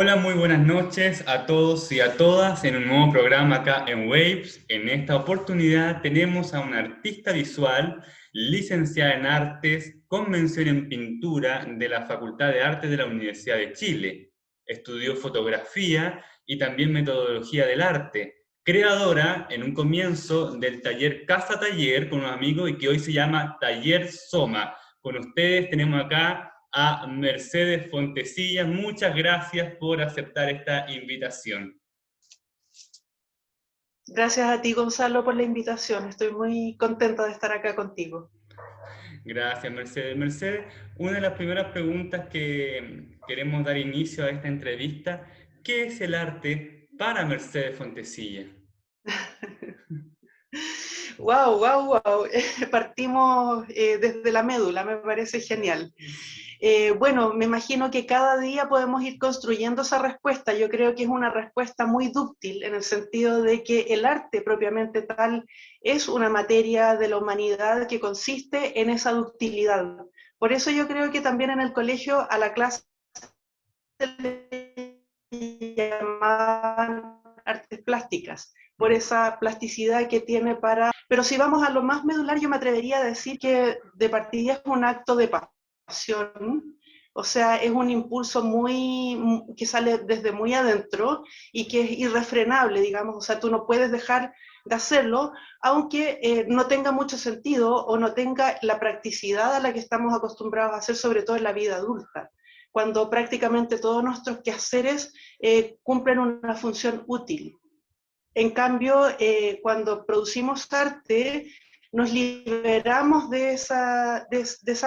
Hola, muy buenas noches a todos y a todas en un nuevo programa acá en Waves. En esta oportunidad tenemos a una artista visual, licenciada en artes, con mención en pintura de la Facultad de Artes de la Universidad de Chile. Estudió fotografía y también metodología del arte. Creadora en un comienzo del taller Casa Taller con unos amigos y que hoy se llama Taller Soma. Con ustedes tenemos acá a Mercedes Fontecilla. Muchas gracias por aceptar esta invitación. Gracias a ti, Gonzalo, por la invitación. Estoy muy contenta de estar acá contigo. Gracias, Mercedes. Mercedes, una de las primeras preguntas que queremos dar inicio a esta entrevista, ¿qué es el arte para Mercedes Fontecilla? Wow, wow, wow. Partimos desde la médula, me parece genial. Bueno, me imagino que cada día podemos ir construyendo esa respuesta. Yo creo que es una respuesta muy dúctil en el sentido de que el arte propiamente tal es una materia de la humanidad que consiste en esa ductilidad. Por eso yo creo que también en el colegio a la clase le llamaban artes plásticas, por esa plasticidad que tiene para... Pero si vamos a lo más medular, yo me atrevería a decir que de partida es un acto de pasión, o sea, es un impulso muy que sale desde muy adentro y que es irrefrenable, digamos, o sea, tú no puedes dejar de hacerlo, aunque no tenga mucho sentido o no tenga la practicidad a la que estamos acostumbrados a hacer, sobre todo en la vida adulta, cuando prácticamente todos nuestros quehaceres cumplen una función útil. En cambio, cuando producimos arte, nos liberamos de esa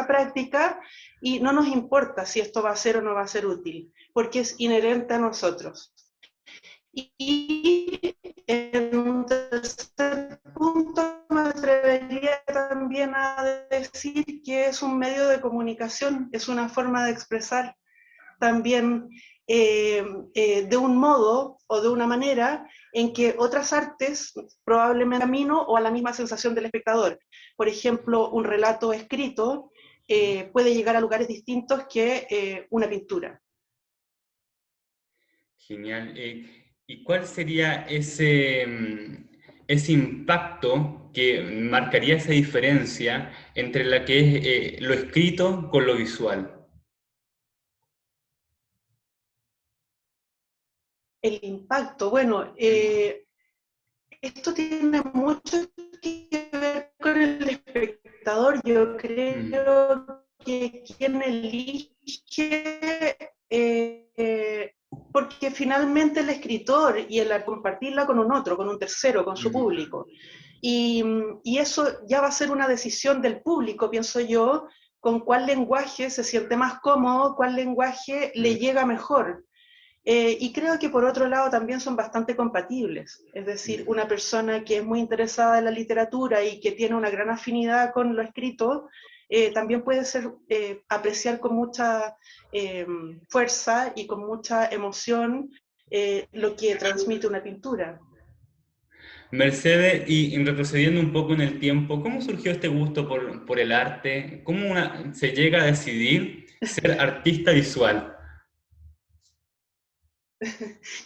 práctica y no nos importa si esto va a ser o no va a ser útil, porque es inherente a nosotros. Y en un tercer punto me atrevería también a decir que es un medio de comunicación, es una forma de expresar también de un modo o de una manera en que otras artes probablemente camino o a la misma sensación del espectador. Por ejemplo, un relato escrito puede llegar a lugares distintos que una pintura. Genial. ¿Y cuál sería ese impacto que marcaría esa diferencia entre la que es lo escrito con lo visual? El impacto, bueno, esto tiene mucho que ver con el espectador. Yo Mm, creo que quien elige, porque finalmente el escritor y el compartirla con un otro, con un tercero, con su mm, público. Y eso ya va a ser una decisión del público, pienso yo, con cuál lenguaje se siente más cómodo, cuál lenguaje le mm, llega mejor. Y creo que por otro lado también son bastante compatibles. Es decir, mm. una persona que es muy interesada en la literatura y que tiene una gran afinidad con lo escrito, también puede ser, apreciar con mucha fuerza y con mucha emoción lo que transmite una pintura. Mercedes, y retrocediendo un poco en el tiempo, ¿cómo surgió este gusto por el arte? ¿Cómo se llega a decidir ser artista visual?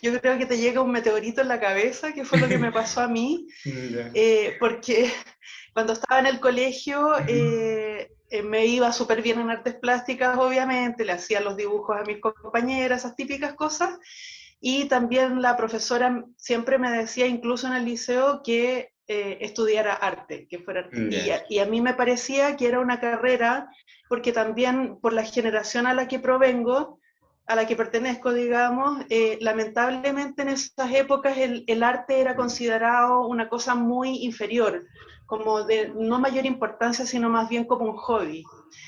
Yo creo que te llega un meteorito en la cabeza, que fue lo que me pasó a mí, Ya. porque cuando estaba en el colegio me iba súper bien en artes plásticas, obviamente, le hacía los dibujos a mis compañeras, esas típicas cosas, y también la profesora siempre me decía, incluso en el liceo, que estudiara arte, que fuera arte. Ya. Y a mí me parecía que era una carrera, porque también por la generación a la que provengo, a la que pertenezco, digamos, lamentablemente en esas épocas el arte era considerado una cosa muy inferior, como de no mayor importancia, sino más bien como un hobby.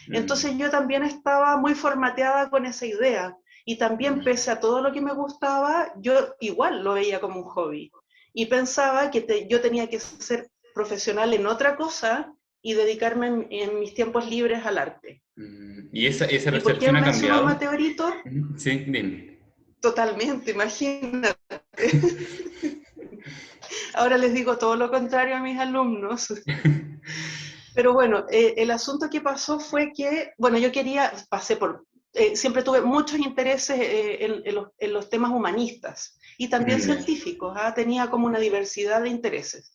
Mm, Entonces yo también estaba muy formateada con esa idea y también mm. pese a todo lo que me gustaba, yo igual lo veía como un hobby y pensaba que yo tenía que ser profesional en otra cosa y dedicarme en mis tiempos libres al arte. ¿Y esa ¿Y por qué percepción ha menciono cambiado? meteoritos? Sí, dime. Totalmente, imagínate. Ahora les digo todo lo contrario a mis alumnos. Pero bueno, el asunto que pasó fue que, bueno, yo quería, pasé por siempre tuve muchos intereses en los temas humanistas y también Ya. científicos, ¿ah? Tenía como una diversidad de intereses.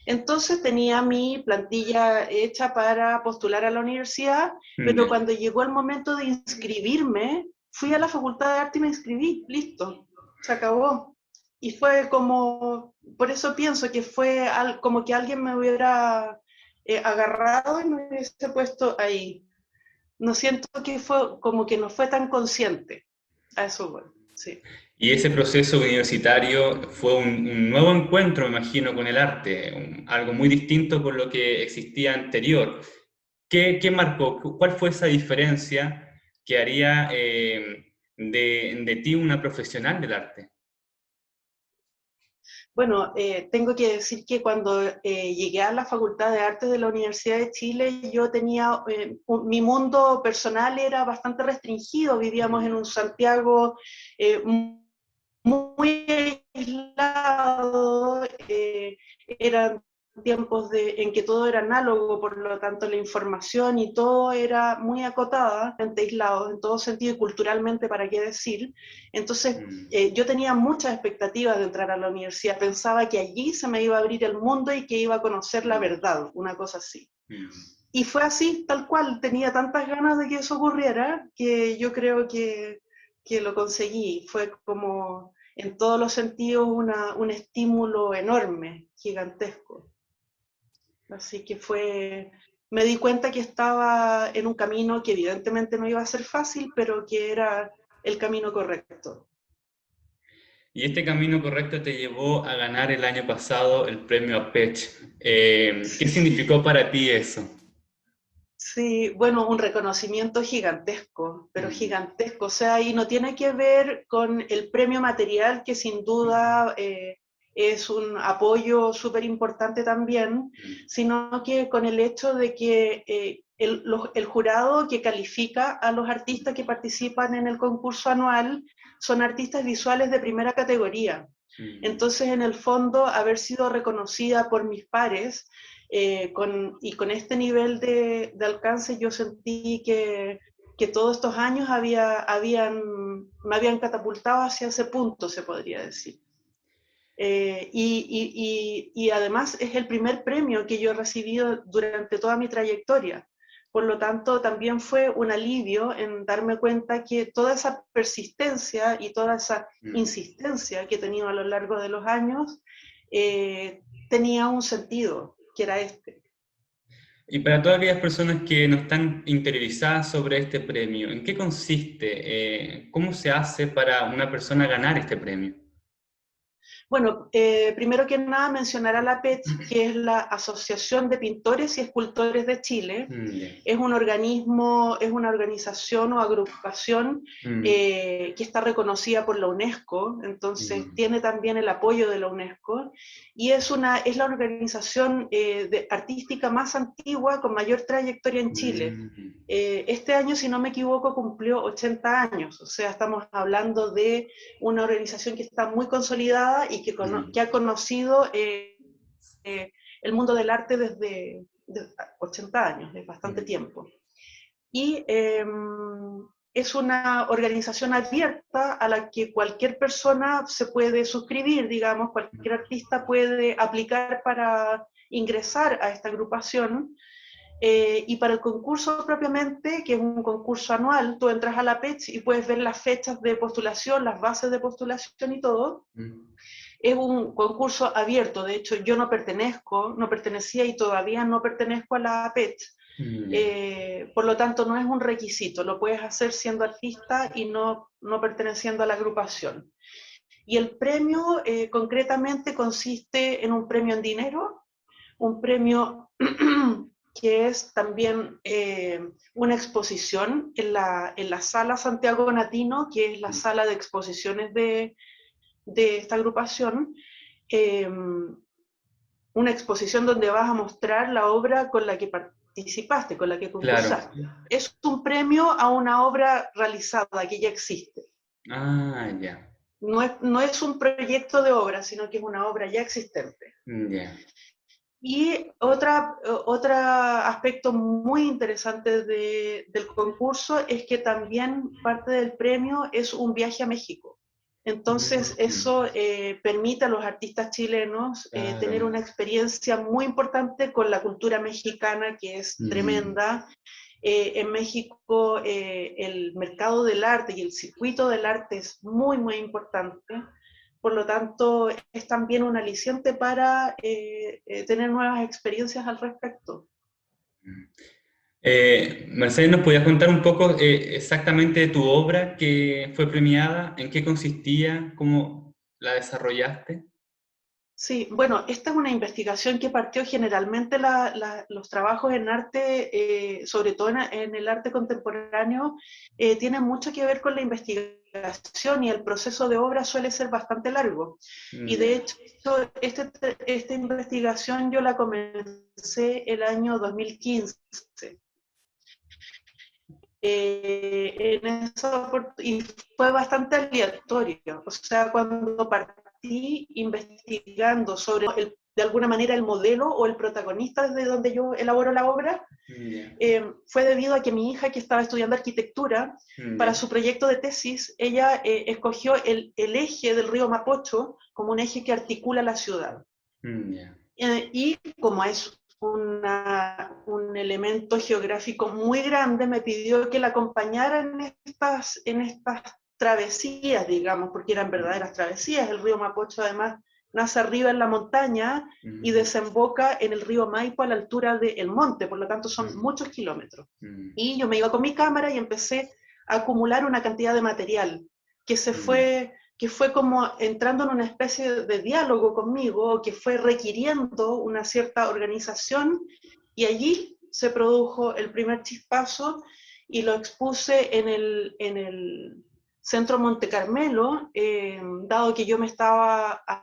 Entonces tenía mi plantilla hecha para postular a la universidad, pero Ya. cuando llegó el momento de inscribirme, fui a la Facultad de Arte y me inscribí, listo, se acabó. Y fue como, por eso pienso que fue como que alguien me hubiera agarrado y me hubiese puesto ahí. No siento que fue como que no fue tan consciente. A eso, bueno, sí. Y ese proceso universitario fue un nuevo encuentro, me imagino, con el arte, algo muy distinto con lo que existía anterior. ¿Qué marcó? ¿Cuál fue esa diferencia que haría de ti una profesional del arte? Bueno, tengo que decir que cuando llegué a la Facultad de Artes de la Universidad de Chile, yo tenía, mi mundo personal era bastante restringido, vivíamos en un Santiago muy aislado, eran tiempos en que todo era análogo, por lo tanto la información y todo era muy acotada, aislado en todo sentido y culturalmente, para qué decir. Entonces, Mm, yo tenía muchas expectativas de entrar a la universidad, pensaba que allí se me iba a abrir el mundo y que iba a conocer la mm, verdad, una cosa así. mm. Y fue así, tal cual, tenía tantas ganas de que eso ocurriera que yo creo que lo conseguí. Fue como en todos los sentidos un estímulo enorme, gigantesco. Así que fue, me di cuenta que estaba en un camino que evidentemente no iba a ser fácil, pero que era el camino correcto. Y este camino correcto te llevó a ganar el año pasado el premio APECH. ¿Qué significó para ti eso? Sí, bueno, un reconocimiento gigantesco, pero Mm, gigantesco. O sea, y no tiene que ver con el premio material, que sin duda es un apoyo súper importante también, mm, sino que con el hecho de que el jurado que califica a los artistas que participan en el concurso anual son artistas visuales de primera categoría. mm. Entonces, en el fondo, haber sido reconocida por mis pares y con este nivel de alcance, yo sentí que todos estos años me habían catapultado hacia ese punto, se podría decir. Y además es el primer premio que yo he recibido durante toda mi trayectoria. Por lo tanto, también fue un alivio en darme cuenta que toda esa persistencia y toda esa Mm. insistencia que he tenido a lo largo de los años tenía un sentido, que era este. Y para todas aquellas personas que no están interiorizadas sobre este premio, ¿en qué consiste? ¿Cómo se hace para una persona ganar este premio? Bueno, primero que nada mencionar a la PET, que es la Asociación de Pintores y Escultores de Chile. Ya. Es un organismo, es una organización o agrupación Mm, que está reconocida por la UNESCO, entonces mm, tiene también el apoyo de la UNESCO, y es la organización artística más antigua con mayor trayectoria en Chile. mm, Este año, si no me equivoco, cumplió 80 años, o sea, estamos hablando de una organización que está muy consolidada y que ha mm. conocido eh, el mundo del arte desde 80 años, es bastante Mm. tiempo. Y es una organización abierta a la que cualquier persona se puede suscribir, digamos, cualquier artista puede aplicar para ingresar a esta agrupación. Y para el concurso propiamente, que es un concurso anual, tú entras a la PECH y puedes ver las fechas de postulación, las bases de postulación y todo. Mm. Es un concurso abierto, de hecho yo no pertenecía y todavía no pertenezco a la PECH. Ya. Por lo tanto, no es un requisito, lo puedes hacer siendo artista y no perteneciendo a la agrupación. Y el premio concretamente consiste en un premio en dinero, un premio que es también una exposición en la sala Santiago Natino, que es la Mm. sala de exposiciones de esta agrupación, eh, una exposición donde vas a mostrar la obra con la que participaste, con la que Claro. concursaste. Es un premio a una obra realizada que ya existe. Ah, ya. No es un proyecto de obra, sino que es una obra ya existente. Ya. Y otro aspecto muy interesante del concurso es que también parte del premio es un viaje a México. Entonces, Mm, eso permite a los artistas chilenos tener claro. una experiencia muy importante con la cultura mexicana, que es Mm. tremenda. En México, el mercado del arte y el circuito del arte es muy, muy importante. Por lo tanto, es también un aliciente para tener nuevas experiencias al respecto. Mercedes, ¿nos podías contar un poco exactamente de tu obra que fue premiada? ¿En qué consistía? ¿Cómo la desarrollaste? Sí, bueno, esta es una investigación que partió generalmente los trabajos en arte, sobre todo en el arte contemporáneo, tienen mucho que ver con la investigación y el proceso de obra suele ser bastante largo. Y de Ya. hecho, esta investigación yo la comencé el año 2015. Y fue bastante aleatorio. O sea, cuando partí investigando sobre, de alguna manera, el modelo o el protagonista desde donde yo elaboro la obra, Ya. fue debido a que mi hija, que estaba estudiando arquitectura, para Ya. su proyecto de tesis, ella escogió el eje del río Mapocho como un eje que articula la ciudad. Ya. Y como es un elemento geográfico muy grande, me pidió que la acompañara en estas travesías, digamos, porque eran verdaderas travesías. El río Mapocho además nace arriba en la montaña y Mm, desemboca en el río Maipo a la altura del monte, por lo tanto son mm, muchos kilómetros. mm, Y yo me iba con mi cámara y empecé a acumular una cantidad de material que se mm, fue que fue como entrando en una especie de diálogo conmigo, que fue requiriendo una cierta organización, y allí se produjo el primer chispazo y lo expuse en el Centro Monte Carmelo, dado que yo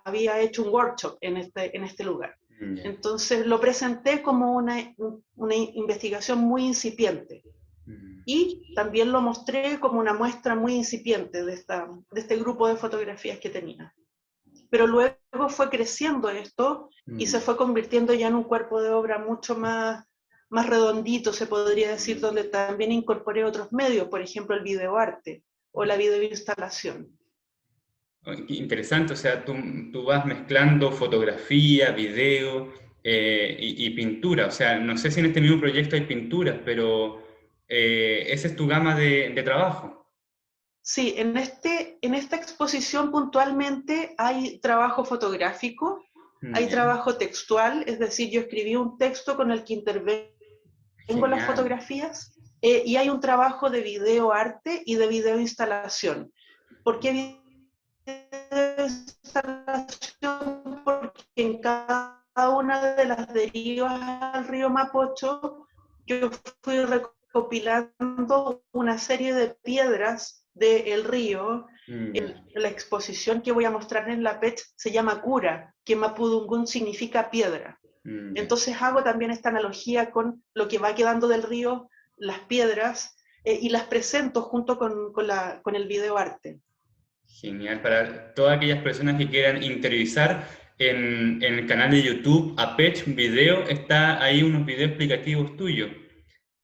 había hecho un workshop en este lugar. ya. Entonces lo presenté como una investigación muy incipiente Mm, y también lo mostré como una muestra muy incipiente de este grupo de fotografías que tenía. Pero luego fue creciendo esto y se mm, fue convirtiendo ya en un cuerpo de obra mucho más redondito, se podría decir, donde también incorporé otros medios, por ejemplo el videoarte o la videoinstalación. Qué interesante, o sea, tú vas mezclando fotografía, video y pintura. O sea, no sé si en este mismo proyecto hay pinturas, pero esa es tu gama de trabajo. Sí, en esta exposición puntualmente hay trabajo fotográfico, hay Ya. trabajo textual, es decir, yo escribí un texto con el que intervengo las Genial. fotografías, y hay un trabajo de video arte y de video instalación. ¿Por qué video instalación? Porque en cada una de las derivas al río Mapocho yo fui recopilando una serie de piedras del río. Ya. La exposición que voy a mostrar en la PET se llama Cura, que Mapudungún significa piedra. Ya. Entonces hago también esta analogía con lo que va quedando del río, las piedras, y las presento junto con el videoarte. Genial. Para todas aquellas personas que quieran interiorizar en el canal de YouTube Apech Video, está ahí unos videos explicativos tuyos.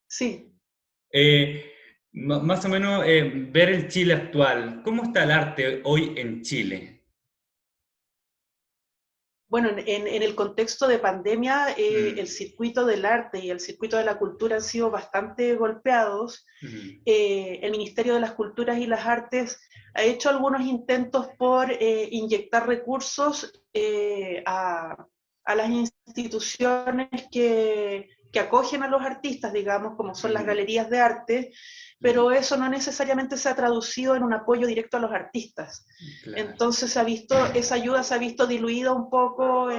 Sí, Eh, Más o menos ver el Chile actual. ¿Cómo está el arte hoy en Chile? bueno, en el contexto de pandemia, el Mm, circuito del arte y el circuito de la cultura han sido bastante golpeados. mm, El Ministerio de las Culturas y las Artes ha hecho algunos intentos por inyectar recursos a las instituciones que acogen a los artistas, digamos, como son las mm, galerías de arte, mm, pero eso no necesariamente se ha traducido en un apoyo directo a los artistas. claro. Entonces esa ayuda se ha visto diluida un poco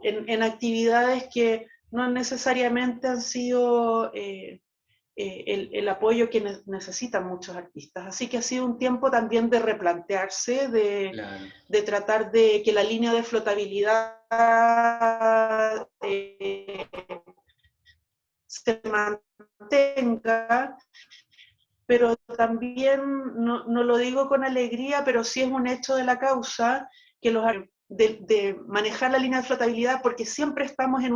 en actividades que no necesariamente han sido el apoyo que necesitan muchos artistas. Así que ha sido un tiempo también de replantearse, Claro. de tratar de que la línea de flotabilidad se mantenga, pero también no lo digo con alegría, pero sí es un hecho de la causa que de manejar la línea de flotabilidad, porque siempre estamos en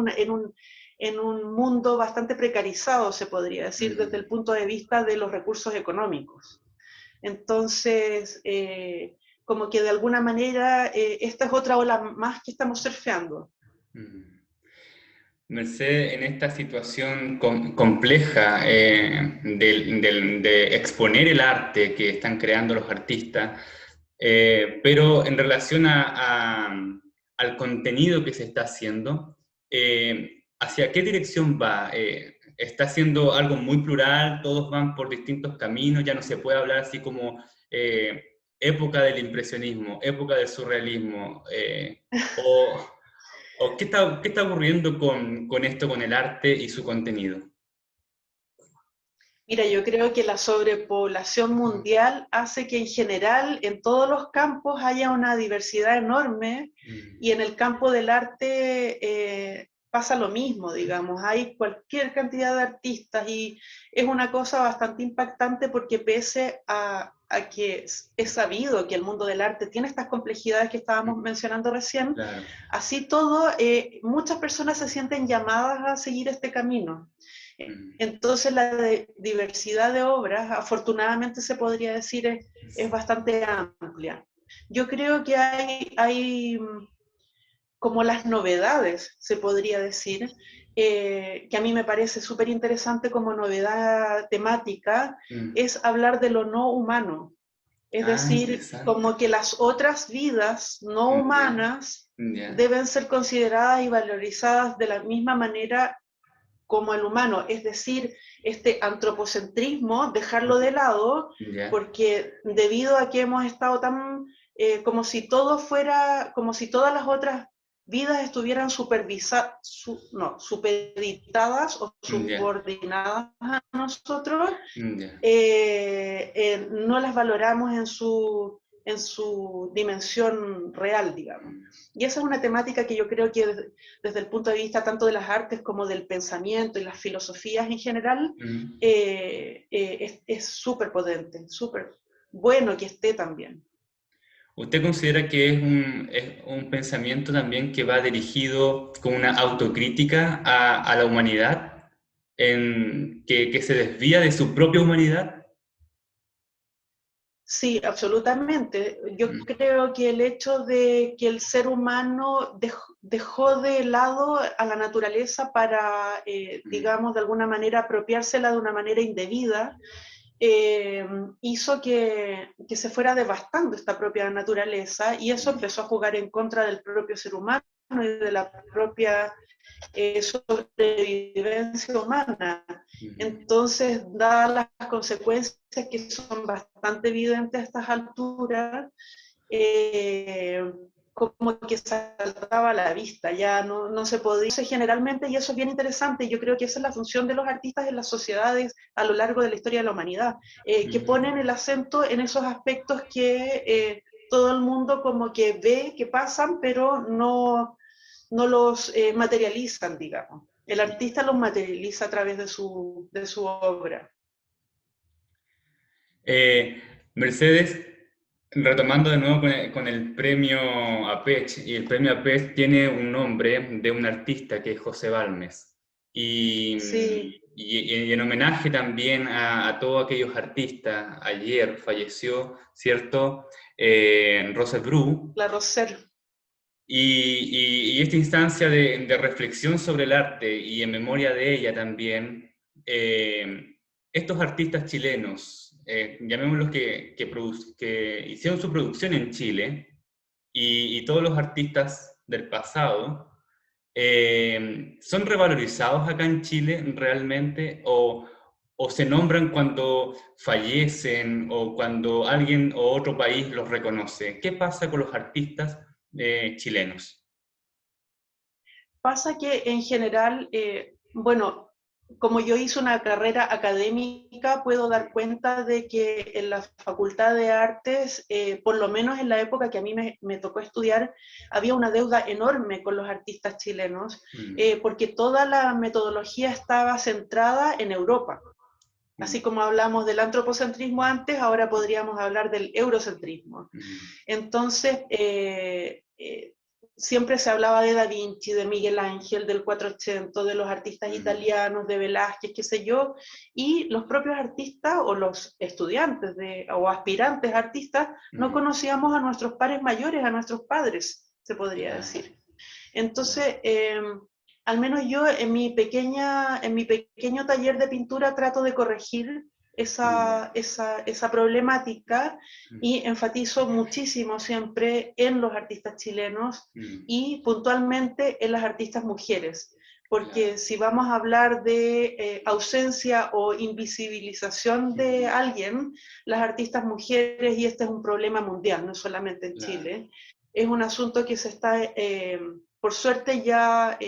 un mundo bastante precarizado, se podría decir, desde el punto de vista de los recursos económicos. Entonces, como que de alguna manera esta es otra ola más que estamos surfeando. Mercedes, en esta situación compleja de exponer el arte que están creando los artistas, pero en relación al contenido que se está haciendo, ¿hacia qué dirección va? ¿Está haciendo algo muy plural? ¿Todos van por distintos caminos? ¿Ya no se puede hablar así como época del impresionismo, época del surrealismo? O, ¿O qué está ocurriendo con esto, con el arte y su contenido? Mira, yo creo que la sobrepoblación mundial hace que en general en todos los campos haya una diversidad enorme y en el campo del arte pasa lo mismo, digamos, hay cualquier cantidad de artistas y es una cosa bastante impactante porque pese a que es sabido que el mundo del arte tiene estas complejidades que estábamos mencionando recién, Claro. así todo, muchas personas se sienten llamadas a seguir este camino. Entonces la diversidad de obras, afortunadamente se podría decir, es bastante amplia. Yo creo que hay como las novedades, se podría decir, que a mí me parece súper interesante como novedad temática, es hablar de lo no humano. Es Ah, decir, interesante. como que las otras vidas no Ya, humanas ya, deben ser consideradas y valorizadas de la misma manera como el humano, es decir, este antropocentrismo, dejarlo de lado, ya, porque debido a que hemos estado tan, como si todo fuera, como si todas las otras vidas estuvieran supeditadas o ya, subordinadas a nosotros, ya. no las valoramos en su dimensión real, digamos. Y esa es una temática que yo creo que desde el punto de vista tanto de las artes como del pensamiento y las filosofías en general, es súper potente, súper bueno que esté también. ¿Usted considera que es un pensamiento también que va dirigido con una autocrítica a la humanidad, que se desvía de su propia humanidad? Sí, absolutamente. Yo creo que el hecho de que el ser humano dejó de lado a la naturaleza para, digamos, de alguna manera apropiársela de una manera indebida, hizo que se fuera devastando esta propia naturaleza y eso empezó a jugar en contra del propio ser humano y de la propia sobrevivencia humana. Entonces, dadas las consecuencias que son bastante evidentes a estas alturas, como que saltaba a la vista, ya no se podía. Entonces, generalmente, y eso es bien interesante, yo creo que esa es la función de los artistas en las sociedades a lo largo de la historia de la humanidad, que ponen el acento en esos aspectos que todo el mundo como que ve que pasan, pero no los materializan, digamos. El artista los materializa a través de su obra. Eh, Mercedes, retomando de nuevo con el premio APECH, y el premio APECH tiene un nombre de un artista que es José Balmes. Y, Sí, y en homenaje también a todos aquellos artistas, ayer falleció, ¿cierto? Rose Bru, la Roser. y esta instancia de reflexión sobre el arte y en memoria de ella también, estos artistas chilenos, llamémoslos que hicieron su producción en Chile, y todos los artistas del pasado, ¿son revalorizados acá en Chile realmente o se nombran cuando fallecen o cuando alguien o otro país los reconoce? ¿Qué pasa con los artistas chilenos? Pasa que en general, bueno, como yo hice una carrera académica, puedo dar cuenta de que en la Facultad de Artes, por lo menos en la época que a mí me tocó estudiar, había una deuda enorme con los artistas chilenos, porque toda la metodología estaba centrada en Europa. Así como hablamos del antropocentrismo antes, ahora podríamos hablar del eurocentrismo. Entonces, siempre se hablaba de Da Vinci, de Miguel Ángel, del 480, de los artistas italianos, de Velázquez, qué sé yo, y los propios artistas o los estudiantes o aspirantes artistas no conocíamos a nuestros pares mayores, a nuestros padres, se podría decir. Entonces, al menos yo en mi pequeño taller de pintura trato de corregir esa problemática y enfatizo muchísimo siempre en los artistas chilenos y puntualmente en las artistas mujeres. Porque si vamos a hablar de ausencia o invisibilización de alguien, las artistas mujeres, y este es un problema mundial, no solamente en Chile, es un asunto que se está, por suerte, ya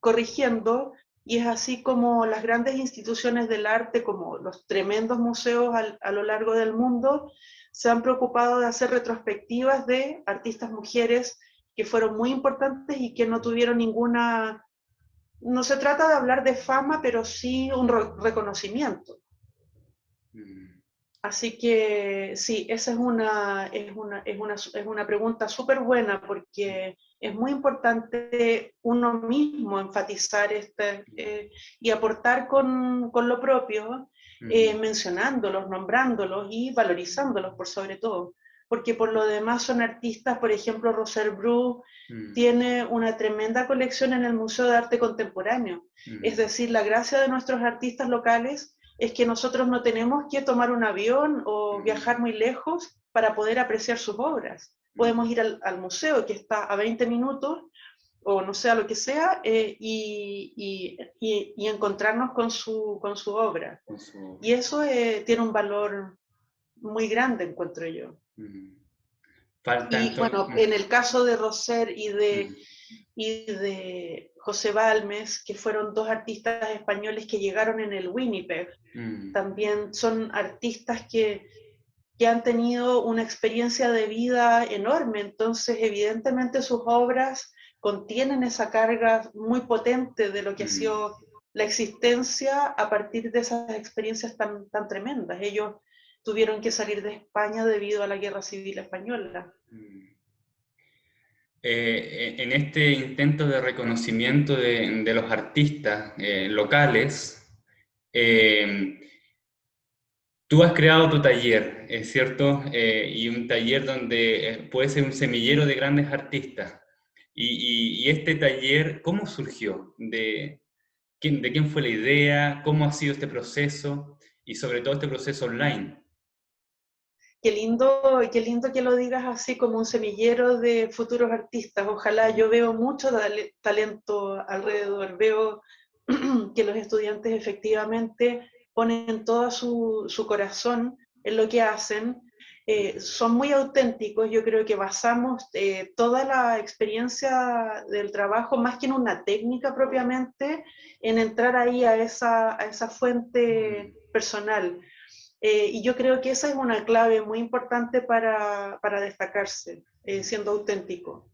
corrigiendo, y es así como las grandes instituciones del arte, como los tremendos museos a lo largo del mundo, se han preocupado de hacer retrospectivas de artistas mujeres que fueron muy importantes y que no tuvieron ninguna, no se trata de hablar de fama, pero sí un reconocimiento. Así que sí, esa es una pregunta súper buena, porque es muy importante uno mismo enfatizar y aportar con lo propio, mencionándolos, nombrándolos y valorizándolos por sobre todo. Porque por lo demás son artistas, por ejemplo, Roselle Bru tiene una tremenda colección en el Museo de Arte Contemporáneo. Es decir, la gracia de nuestros artistas locales es que nosotros no tenemos que tomar un avión o viajar muy lejos para poder apreciar sus obras. Podemos ir al museo, que está a 20 minutos, o no sé, a lo que sea, y encontrarnos con su obra. Y eso tiene un valor muy grande, encuentro yo. Y bueno, en el caso de Roser y de José Balmes, que fueron dos artistas españoles que llegaron en el Winnipeg, también son artistas que han tenido una experiencia de vida enorme, entonces evidentemente sus obras contienen esa carga muy potente de lo que ha sido la existencia a partir de esas experiencias tan tremendas. Ellos tuvieron que salir de España debido a la Guerra Civil Española. En este intento de reconocimiento de los artistas locales, tú has creado tu taller, ¿es cierto? Y un taller donde puede ser un semillero de grandes artistas. Y este taller, ¿cómo surgió? ¿De quién fue la idea? ¿Cómo ha sido este proceso? Y sobre todo este proceso online. Qué lindo que lo digas así, como un semillero de futuros artistas. Ojalá. Yo veo mucho talento alrededor, veo que los estudiantes efectivamente ponen todo su corazón en lo que hacen, son muy auténticos. Yo creo que basamos toda la experiencia del trabajo, más que en una técnica propiamente, en entrar ahí a esa fuente personal. Y yo creo que esa es una clave muy importante para destacarse, siendo auténtico.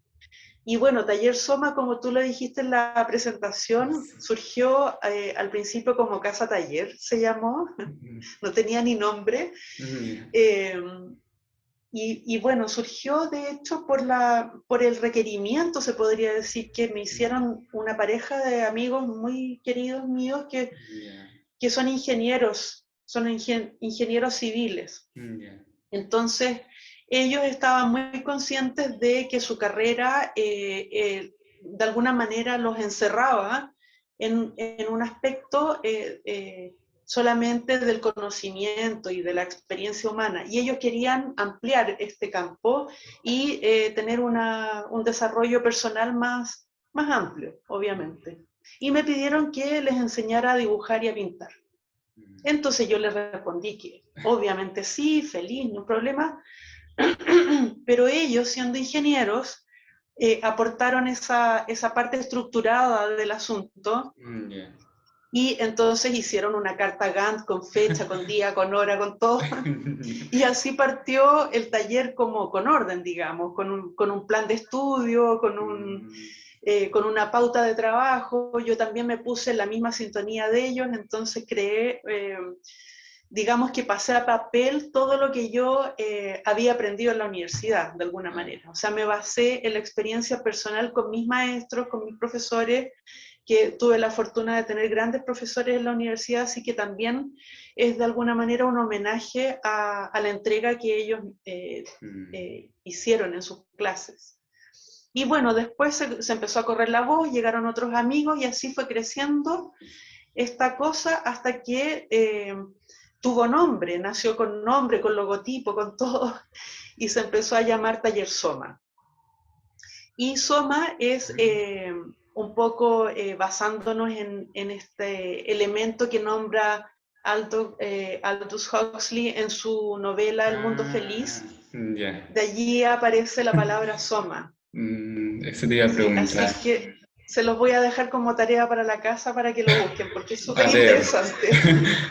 Y bueno, Taller Soma, como tú lo dijiste en la presentación, surgió al principio como Casa Taller, se llamó, no tenía ni nombre. Y bueno, surgió de hecho por el requerimiento, se podría decir, que me hicieron una pareja de amigos muy queridos míos que son ingenieros civiles. Entonces, ellos estaban muy conscientes de que su carrera de alguna manera los encerraba en un aspecto solamente del conocimiento y de la experiencia humana. Y ellos querían ampliar este campo y tener un desarrollo personal más amplio, obviamente. Y me pidieron que les enseñara a dibujar y a pintar. Entonces yo les respondí que obviamente sí, feliz, no hay problema, pero ellos, siendo ingenieros, aportaron esa parte estructurada del asunto. Y entonces hicieron una carta Gantt con fecha, con día, con hora, con todo. Y así partió el taller como con orden, digamos, con un plan de estudio, con una pauta de trabajo. Yo también me puse en la misma sintonía de ellos, entonces creé digamos que pasé a papel todo lo que yo había aprendido en la universidad, de alguna manera. O sea, me basé en la experiencia personal con mis maestros, con mis profesores, que tuve la fortuna de tener grandes profesores en la universidad, así que también es de alguna manera un homenaje a la entrega que ellos hicieron en sus clases. Y bueno, después se empezó a correr la voz, llegaron otros amigos y así fue creciendo esta cosa hasta que tuvo nombre, nació con nombre, con logotipo, con todo, y se empezó a llamar Taller Soma. Y Soma es un poco basándonos en este elemento que nombra Aldous Huxley en su novela El Mundo Feliz. Ya. De allí aparece la palabra Soma. Eso te iba a Sí, así preguntar. que se los voy a dejar como tarea para la casa para que lo busquen, porque es A súper leer. interesante.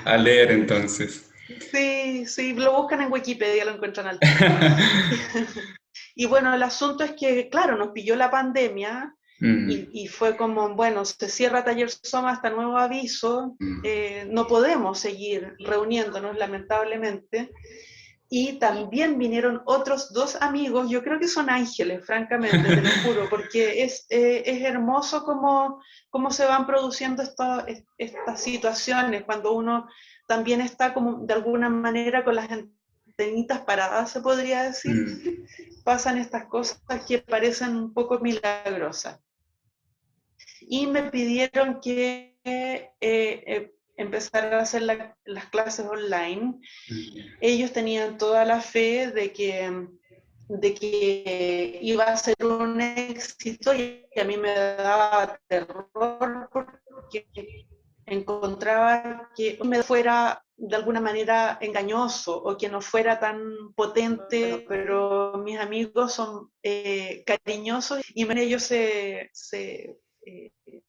A leer entonces. Sí, sí, lo buscan en Wikipedia, lo encuentran al tiro. Y bueno, el asunto es que, claro, nos pilló la pandemia y fue como, bueno, se cierra Taller Soma hasta nuevo aviso, no podemos seguir reuniéndonos, lamentablemente. Y también vinieron otros dos amigos, yo creo que son ángeles, francamente, te lo juro, porque es hermoso cómo se van produciendo estas situaciones, cuando uno también está como de alguna manera con las antenitas paradas, se podría decir, pasan estas cosas que parecen un poco milagrosas. Y me pidieron que empezara a hacer las clases online. Ellos tenían toda la fe de que iba a ser un éxito y a mí me daba terror porque encontraba que me fuera de alguna manera engañoso o que no fuera tan potente, pero mis amigos son cariñosos y ellos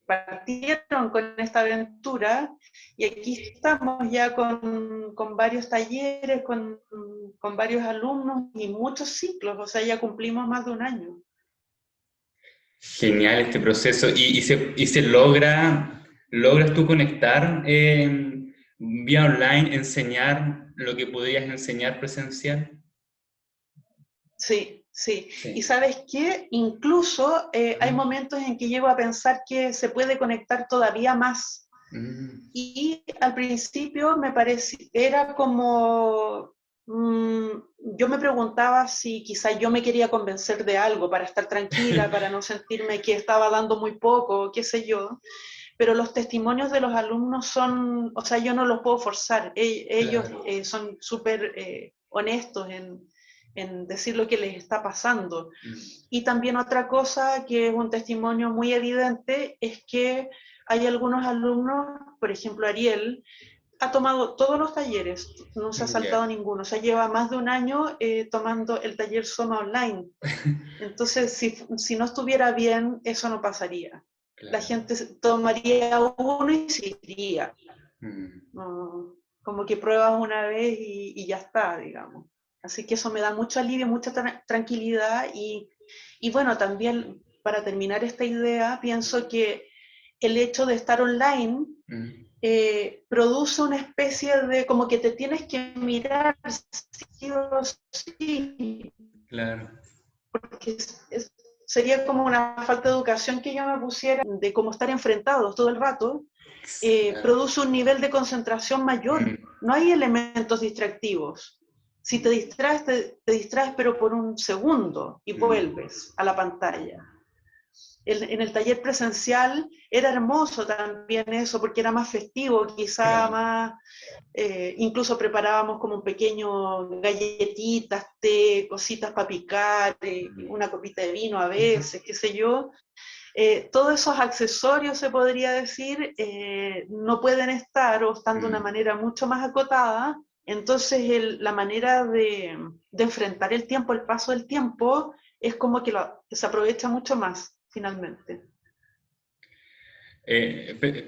partieron con esta aventura y aquí estamos ya con varios talleres, con varios alumnos y muchos ciclos, o sea, ya cumplimos más de un año. Genial este proceso. ¿Y se logras tú conectar vía online, enseñar lo que podrías enseñar presencial? Sí, sí. Y Sí. sabes qué, incluso hay momentos en que llego a pensar que se puede conectar todavía más. Mm, Y al principio me parecía, era como, yo me preguntaba si quizá yo me quería convencer de algo para estar tranquila, para no sentirme que estaba dando muy poco, qué sé yo, pero los testimonios de los alumnos son, o sea, yo no los puedo forzar, ellos claro. son súper honestos en decir lo que les está pasando. Y también otra cosa que es un testimonio muy evidente es que hay algunos alumnos, por ejemplo Ariel, ha tomado todos los talleres, no se ha Ya, saltado ninguno, o sea, lleva más de un año tomando el taller Soma Online. Entonces, si no estuviera bien, eso no pasaría. La claro. gente tomaría uno y se iría. Mm. No, como que pruebas una vez y ya está, digamos. Así que eso me da mucho alivio, mucha tranquilidad y bueno, también para terminar esta idea, pienso que el hecho de estar online Mm, produce una especie de, como que te tienes que mirar sí o sí, claro. porque sería como una falta de educación que yo me pusiera de cómo estar enfrentados todo el rato, Claro. produce un nivel de concentración mayor. Mm, No hay elementos distractivos. Si te distraes, te distraes, pero por un segundo y mm, vuelves a la pantalla. En el taller presencial era hermoso también eso, porque era más festivo, quizá claro. más, incluso preparábamos como un pequeño galletitas, té, cositas para picar, una copita de vino a veces, qué sé yo. Todos esos accesorios, se podría decir, no pueden estar o están de una Mm. manera mucho más acotada. Entonces, la manera de enfrentar el tiempo, el paso del tiempo, es como que se aprovecha mucho más, finalmente.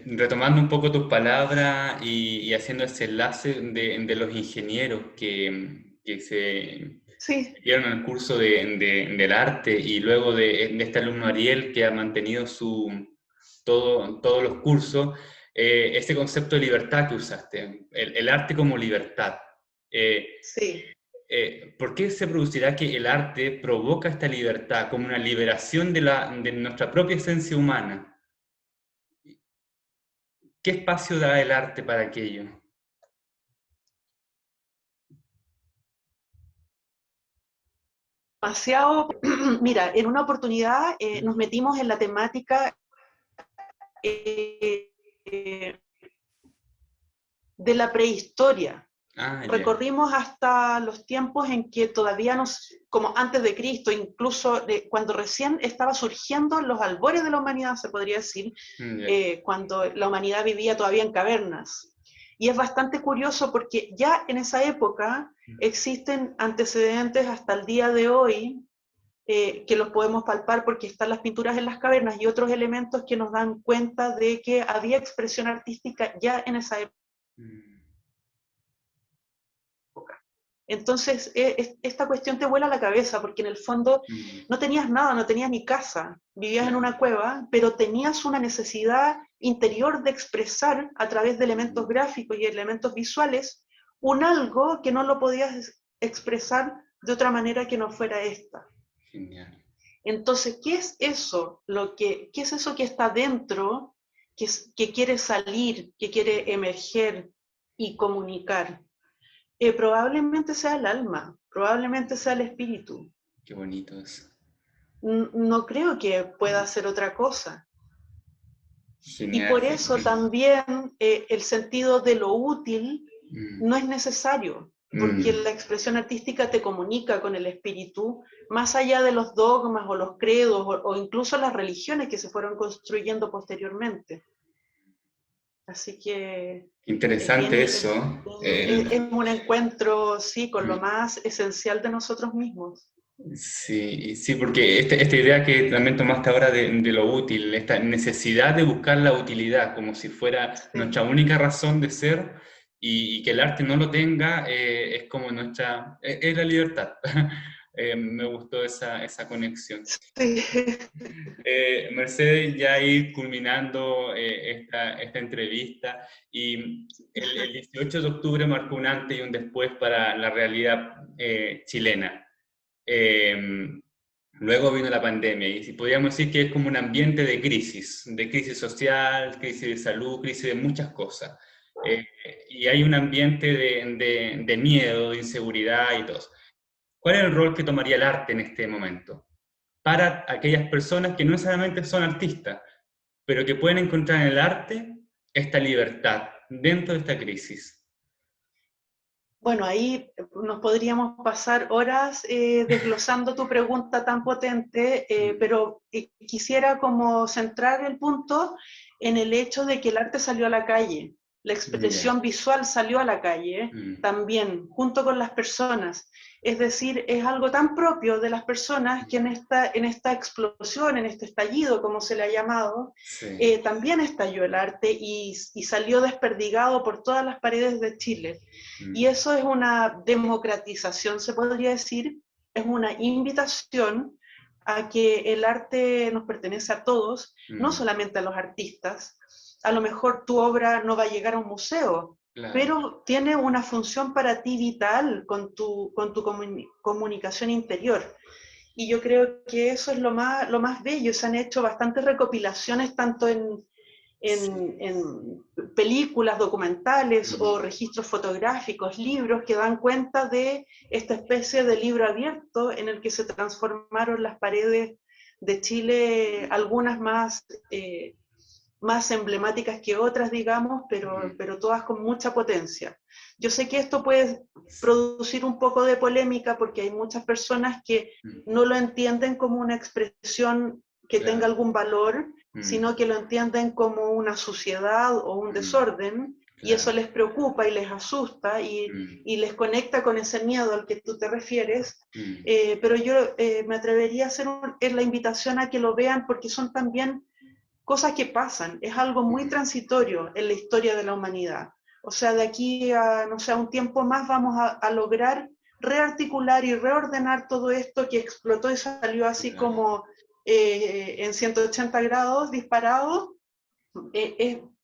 Retomando un poco tus palabras y haciendo ese enlace de los ingenieros que se Sí, metieron al curso del arte y luego de este alumno Ariel que ha mantenido todos los cursos, ese concepto de libertad que usaste, el arte como libertad. Sí. ¿Por qué se producirá que el arte provoca esta libertad como una liberación de nuestra propia esencia humana? ¿Qué espacio da el arte para aquello? Demasiado, mira, en una oportunidad nos metimos en la temática eh, de la prehistoria. Ah, ya. Recorrimos hasta los tiempos en que todavía como antes de Cristo, incluso cuando recién estaba surgiendo los albores de la humanidad, se podría decir, Ya. cuando la humanidad vivía todavía en cavernas. Y es bastante curioso porque ya en esa época existen antecedentes hasta el día de hoy que los podemos palpar porque están las pinturas en las cavernas y otros elementos que nos dan cuenta de que había expresión artística ya en esa época. Mm. Entonces, esta cuestión te vuela la cabeza porque en el fondo Mm. no tenías nada, no tenías ni casa, vivías en Claro. una cueva, pero tenías una necesidad interior de expresar a través de elementos gráficos y elementos visuales un algo que no lo podías expresar de otra manera que no fuera esta. Genial. Entonces, ¿qué es eso? ¿Qué es eso que está dentro, que quiere salir, que quiere emerger y comunicar? Probablemente sea el alma, probablemente sea el espíritu. Qué bonito eso. No creo que pueda ser otra cosa. Y Genial. por eso también el sentido de lo útil Mm. no es necesario, porque Mm. la expresión artística te comunica con el espíritu, más allá de los dogmas o los credos o incluso las religiones que se fueron construyendo posteriormente. Así que es bien, Interesante eso. es un encuentro, sí, con lo más esencial de nosotros mismos. Sí, sí, porque esta idea que también tomaste ahora de lo útil, esta necesidad de buscar la utilidad como si fuera Sí. nuestra única razón de ser y que el arte no lo tenga, es como es la libertad. Me gustó esa conexión. Sí. Mercedes, ya ir culminando esta entrevista, y el 18 de octubre marcó un antes y un después para la realidad chilena. Eh, Luego vino la pandemia y si podríamos decir que es como un ambiente de crisis social, crisis de salud, crisis de muchas cosas. Eh, y hay un ambiente de miedo, de inseguridad y todo. ¿Cuál es el rol que tomaría el arte en este momento para aquellas personas que no necesariamente son artistas, pero que pueden encontrar en el arte esta libertad dentro de esta crisis? Bueno, ahí nos podríamos pasar horas desglosando tu pregunta tan potente, Mm. pero quisiera como centrar el punto en el hecho de que el arte salió a la calle, la Ya. expresión visual salió a la calle Mm. también, junto con las personas. Es decir, es algo tan propio de las personas que en esta explosión, en este estallido, como se le ha llamado, Sí. también estalló el arte y salió desperdigado por todas las paredes de Chile. Y Mm. eso es una democratización, se podría decir, es una invitación a que el arte nos pertenece a todos, no Mm. solamente a los artistas. A lo mejor tu obra no va a llegar a un museo, Claro. pero tiene una función para ti vital con tu comunicación interior. Y yo creo que eso es lo más bello. Se han hecho bastantes recopilaciones tanto Sí. en películas, documentales o Mm. registros fotográficos, libros que dan cuenta de esta especie de libro abierto en el que se transformaron las paredes de Chile, algunas más emblemáticas que otras, digamos, Mm. pero todas con mucha potencia. Yo sé que esto puede producir un poco de polémica porque hay muchas personas que Mm. no lo entienden como una expresión que tenga Claro. algún valor, Mm. sino que lo entienden como una suciedad o un Mm. desorden, y eso Claro. les preocupa y les asusta Mm. y les conecta con ese miedo al que tú te refieres. Mm. Pero yo me atrevería a hacer la invitación a que lo vean porque son también cosas que pasan, es algo muy Mm. transitorio en la historia de la humanidad. O sea, de aquí a, no sé, a un tiempo más vamos a lograr rearticular y reordenar todo esto que explotó y salió así Claro. como en 180 grados disparado.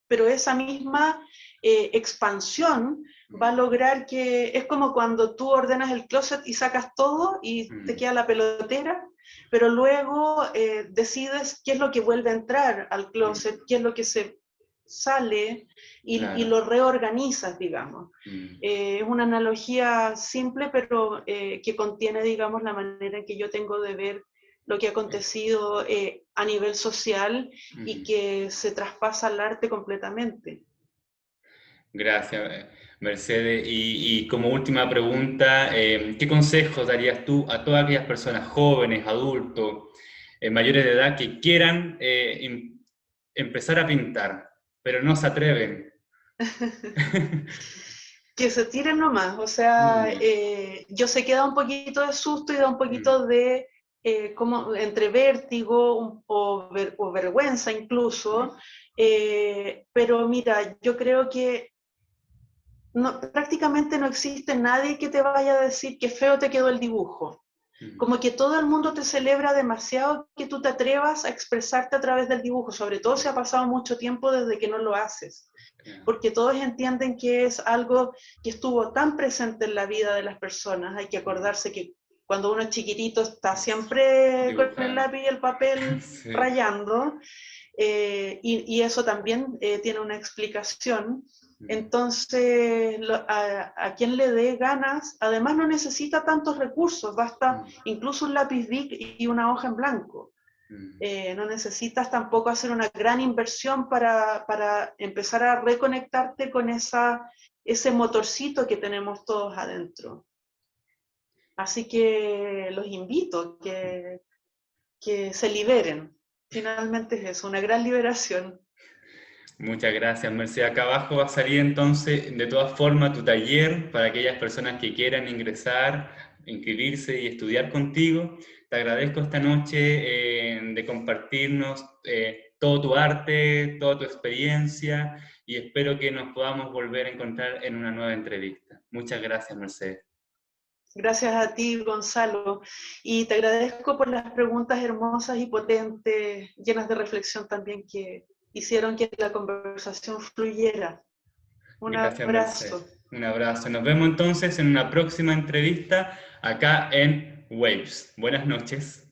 pero esa misma expansión va a lograr que, es como cuando tú ordenas el closet y sacas todo y te queda la pelotera, pero luego decides qué es lo que vuelve a entrar al closet, qué es lo que se sale y lo reorganizas, digamos. Es una analogía simple, pero que contiene, digamos, la manera en que yo tengo de ver lo que ha acontecido a nivel social y que se traspasa al arte completamente. Gracias, Mercedes. Y como última pregunta, ¿qué consejos darías tú a todas aquellas personas jóvenes, adultos, mayores de edad que quieran empezar a pintar, pero no se atreven? Que se tiren nomás, o sea, yo sé que da un poquito de susto y da un poquito de, como entre vértigo o vergüenza incluso, pero mira, yo creo que no, prácticamente no existe nadie que te vaya a decir que feo te quedó el dibujo. Como que todo el mundo te celebra demasiado que tú te atrevas a expresarte a través del dibujo, sobre todo si ha pasado mucho tiempo desde que no lo haces, porque todos entienden que es algo que estuvo tan presente en la vida de las personas. Hay que acordarse que cuando uno es chiquitito está siempre con el lápiz y el papel Sí. rayando, y eso también tiene una explicación. Entonces, a quien le dé ganas, además no necesita tantos recursos, basta incluso un lápiz Bic y una hoja en blanco. No necesitas tampoco hacer una gran inversión para empezar a reconectarte con ese motorcito que tenemos todos adentro. Así que los invito que se liberen. Finalmente es eso, una gran liberación. Muchas gracias, Mercedes. Acá abajo va a salir entonces, de todas formas, tu taller para aquellas personas que quieran ingresar, inscribirse y estudiar contigo. Te agradezco esta noche de compartirnos todo tu arte, toda tu experiencia y espero que nos podamos volver a encontrar en una nueva entrevista. Muchas gracias, Mercedes. Gracias a ti, Gonzalo. Y te agradezco por las preguntas hermosas y potentes, llenas de reflexión también, que hicieron que la conversación fluyera. Un Gracias, Mercedes. abrazo. Un abrazo. Nos vemos entonces en una próxima entrevista acá en Waves. Buenas noches.